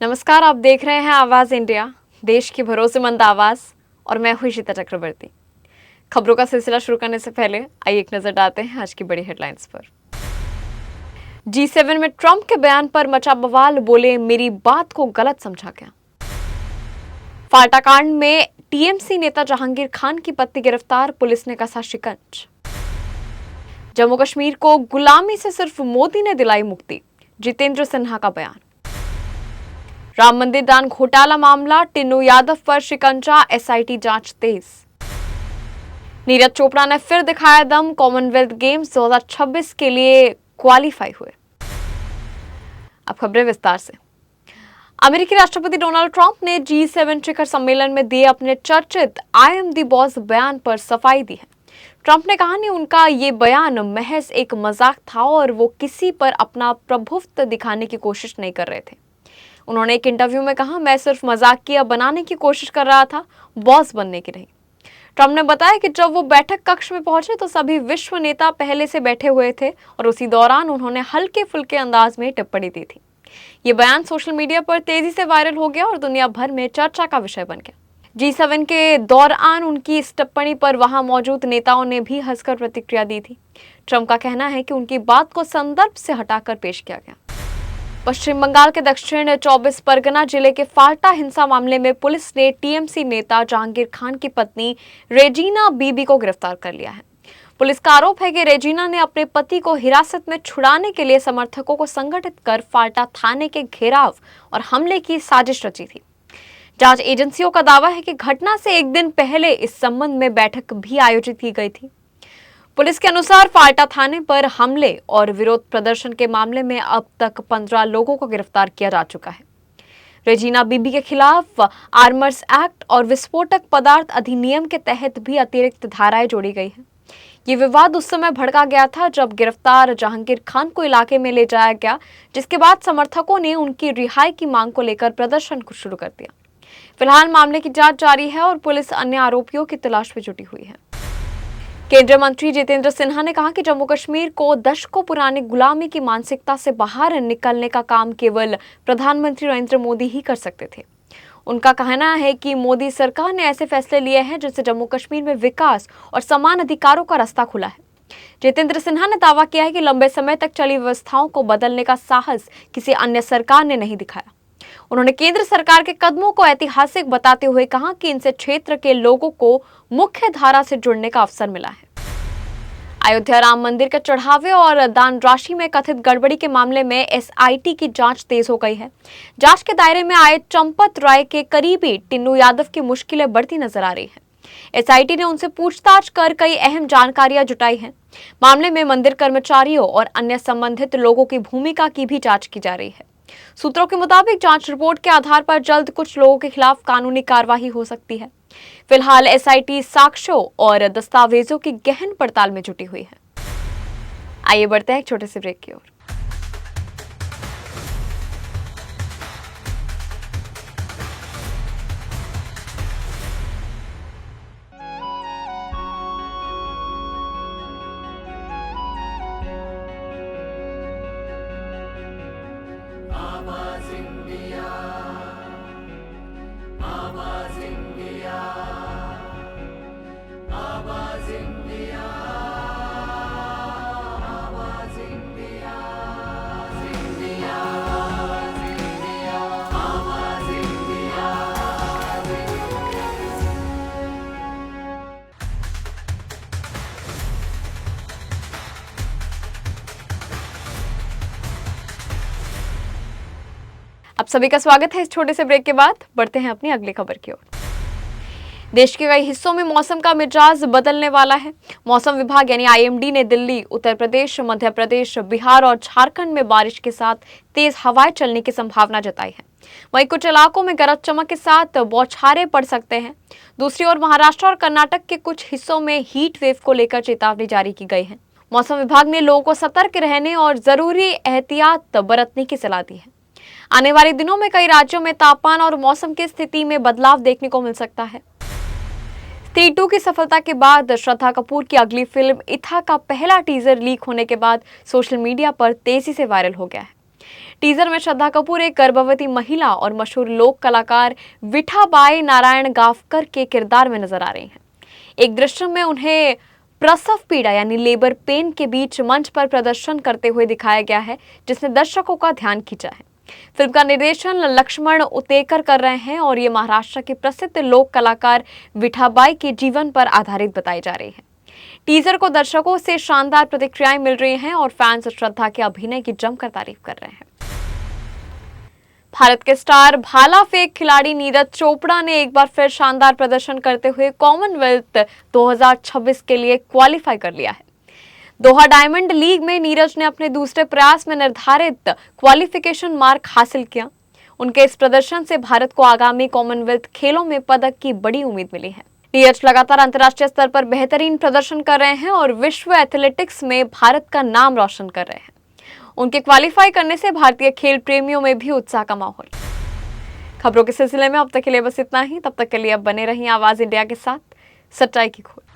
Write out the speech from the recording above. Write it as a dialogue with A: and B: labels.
A: नमस्कार, आप देख रहे हैं आवाज इंडिया, देश की भरोसेमंद आवाज। और मैं हूं इशिता चक्रवर्ती। खबरों का सिलसिला शुरू करने से पहले आइए एक नजर डालते हैं आज की बड़ी हेडलाइंस पर। G7 में ट्रंप के बयान पर मचा बवाल, बोले मेरी बात को गलत समझा गया। फाटा कांड में टीएमसी नेता जहांगीर खान की पत्नी गिरफ्तार, पुलिस ने कसा शिकंज। जम्मू कश्मीर को गुलामी से सिर्फ मोदी ने दिलाई मुक्ति, जितेंद्र सिन्हा का बयान। राम मंदिर दान घोटाला मामला, टिन्नू यादव पर शिकंजा, एसआईटी जांच तेज। नीरज चोपड़ा ने फिर दिखाया दम, कॉमनवेल्थ गेम्स 2026 के लिए क्वालिफाई हुए। अब खबरें विस्तार से। अमेरिकी राष्ट्रपति डोनाल्ड ट्रंप ने G7 शिखर सम्मेलन में दिए अपने चर्चित आई एम द बॉस बयान पर सफाई दी है। ट्रंप ने कहा कि उनका ये बयान महज एक मजाक था और वो किसी पर अपना प्रभुत्व दिखाने की कोशिश नहीं कर रहे थे। उन्होंने एक इंटरव्यू में कहा, मैं सिर्फ मजाकिया बनाने की कोशिश कर रहा था, बॉस बनने की नहीं। ट्रंप ने बताया कि जब वो बैठक कक्ष में पहुंचे तो सभी विश्व नेता पहले से बैठे हुए थे और उसी दौरान उन्होंने हल्के फुल्के अंदाज में टिप्पणी दी थी। ये बयान सोशल मीडिया पर तेजी से वायरल हो गया और दुनिया भर में चर्चा का विषय बन गया। G7 के दौरान उनकी इस टिप्पणी पर वहां मौजूद नेताओं ने भी हंसकर प्रतिक्रिया दी थी। ट्रंप का कहना है कि उनकी बात को संदर्भ से हटाकर पेश किया गया। पश्चिम बंगाल के दक्षिण 24 परगना जिले के फाल्टा हिंसा मामले में पुलिस ने टीएमसी नेता जहांगीर खान की पत्नी रेजिना बीबी को गिरफ्तार कर लिया है। पुलिस का आरोप है कि रेजिना ने अपने पति को हिरासत में छुड़ाने के लिए समर्थकों को संगठित कर फाल्टा थाने के घेराव और हमले की साजिश रची थी। जांच एजेंसियों का दावा है कि घटना से एक दिन पहले इस संबंध में बैठक भी आयोजित की गई थी। पुलिस के अनुसार फाल्टा थाने पर हमले और विरोध प्रदर्शन के मामले में अब तक 15 लोगों को गिरफ्तार किया जा चुका है। रेजिना बीबी के खिलाफ आर्मर्स एक्ट और विस्फोटक पदार्थ अधिनियम के तहत भी अतिरिक्त धाराएं जोड़ी गई हैं। ये विवाद उस समय भड़का गया था जब गिरफ्तार जहांगीर खान को इलाके में ले जाया गया, जिसके बाद समर्थकों ने उनकी रिहाई की मांग को लेकर प्रदर्शन शुरू कर दिया। फिलहाल मामले की जांच जारी है और पुलिस अन्य आरोपियों की तलाश में जुटी हुई है। केंद्रीय मंत्री जितेंद्र सिन्हा ने कहा कि जम्मू कश्मीर को दशकों पुरानी गुलामी की मानसिकता से बाहर निकलने का काम केवल प्रधानमंत्री नरेंद्र मोदी ही कर सकते थे। उनका कहना है कि मोदी सरकार ने ऐसे फैसले लिए हैं जिससे जम्मू कश्मीर में विकास और समान अधिकारों का रास्ता खुला है। जितेंद्र सिन्हा ने दावा किया है कि लंबे समय तक चली व्यवस्थाओं को बदलने का साहस किसी अन्य सरकार ने नहीं दिखाया। उन्होंने केंद्र सरकार के कदमों को ऐतिहासिक बताते हुए कहा कि इनसे क्षेत्र के लोगों को मुख्य धारा से जुड़ने का अवसर मिला है। अयोध्या राम मंदिर के चढ़ावे और दान राशि में कथित गड़बड़ी के मामले में एसआईटी की जांच तेज हो गई है। जांच के दायरे में आए चंपत राय के करीबी टिन्नू यादव की मुश्किलें बढ़ती नजर आ रही हैं। एसआईटी ने उनसे पूछताछ कर कई अहम जानकारियां जुटाई हैं। मामले में मंदिर कर्मचारियों और अन्य संबंधित लोगों की भूमिका की भी जांच की जा रही है। सूत्रों के मुताबिक जांच रिपोर्ट के आधार पर जल्द कुछ लोगों के खिलाफ कानूनी कार्रवाई हो सकती है। फिलहाल एसआईटी साक्ष्यों और दस्तावेजों की गहन पड़ताल में जुटी हुई है। आइए बढ़ते हैं एक छोटे से ब्रेक की ओर। आप सभी का स्वागत है। इस छोटे से ब्रेक के बाद बढ़ते हैं अपनी अगली खबर की ओर। देश के कई हिस्सों में मौसम का मिजाज बदलने वाला है। मौसम विभाग यानी आईएमडी ने दिल्ली, उत्तर प्रदेश, मध्य प्रदेश, बिहार और झारखंड में बारिश के साथ तेज हवाएं चलने की संभावना जताई है। वहीं कुछ इलाकों में गरज चमक के साथ बौछारें पड़ सकते हैं। दूसरी ओर महाराष्ट्र और कर्नाटक के कुछ हिस्सों में हीट वेव को लेकर चेतावनी जारी की गई है। मौसम विभाग ने लोगों को सतर्क रहने और जरूरी एहतियात बरतने की सलाह दी है। आने वाले दिनों में कई राज्यों में तापमान और मौसम की स्थिति में बदलाव देखने को मिल सकता है। स्त्री 2 की सफलता के बाद श्रद्धा कपूर की अगली फिल्म इथा का पहला टीजर लीक होने के बाद सोशल मीडिया पर तेजी से वायरल हो गया है। टीजर में श्रद्धा कपूर एक गर्भवती महिला और मशहूर लोक कलाकार विठाबाई नारायण गावकर के किरदार में नजर आ रही हैं। एक दृश्य में उन्हें प्रसव पीड़ा यानी लेबर पेन के बीच मंच पर प्रदर्शन करते हुए दिखाया गया है, जिसने दर्शकों का ध्यान खींचा है। फिल्म का निर्देशन लक्ष्मण उतेकर कर रहे हैं और ये महाराष्ट्र के प्रसिद्ध लोक कलाकार विठाबाई के जीवन पर आधारित बताई जा रही है। टीजर को दर्शकों से शानदार प्रतिक्रियाएं मिल रही हैं और फैंस श्रद्धा के अभिनय की जमकर तारीफ कर रहे हैं। भारत के स्टार भाला फेंक खिलाड़ी नीरज चोपड़ा ने एक बार फिर शानदार प्रदर्शन करते हुए कॉमनवेल्थ 2026 के लिए क्वालिफाई कर लिया है। दोहा डायमंड लीग में नीरज ने अपने दूसरे प्रयास में निर्धारित क्वालिफिकेशन मार्क हासिल किया। उनके इस प्रदर्शन से भारत को आगामी कॉमनवेल्थ खेलों में पदक की बड़ी उम्मीद मिली है। नीरज लगातार अंतर्राष्ट्रीय स्तर पर बेहतरीन प्रदर्शन कर रहे हैं और विश्व एथलेटिक्स में भारत का नाम रोशन कर रहे हैं। उनके क्वालिफाई करने से भारतीय खेल प्रेमियों में भी उत्साह का माहौल। खबरों के सिलसिले में अब तक के लिए बस इतना ही। तब तक के लिए अब बने रहिए आवाज इंडिया के साथ, सच्चाई की खोज।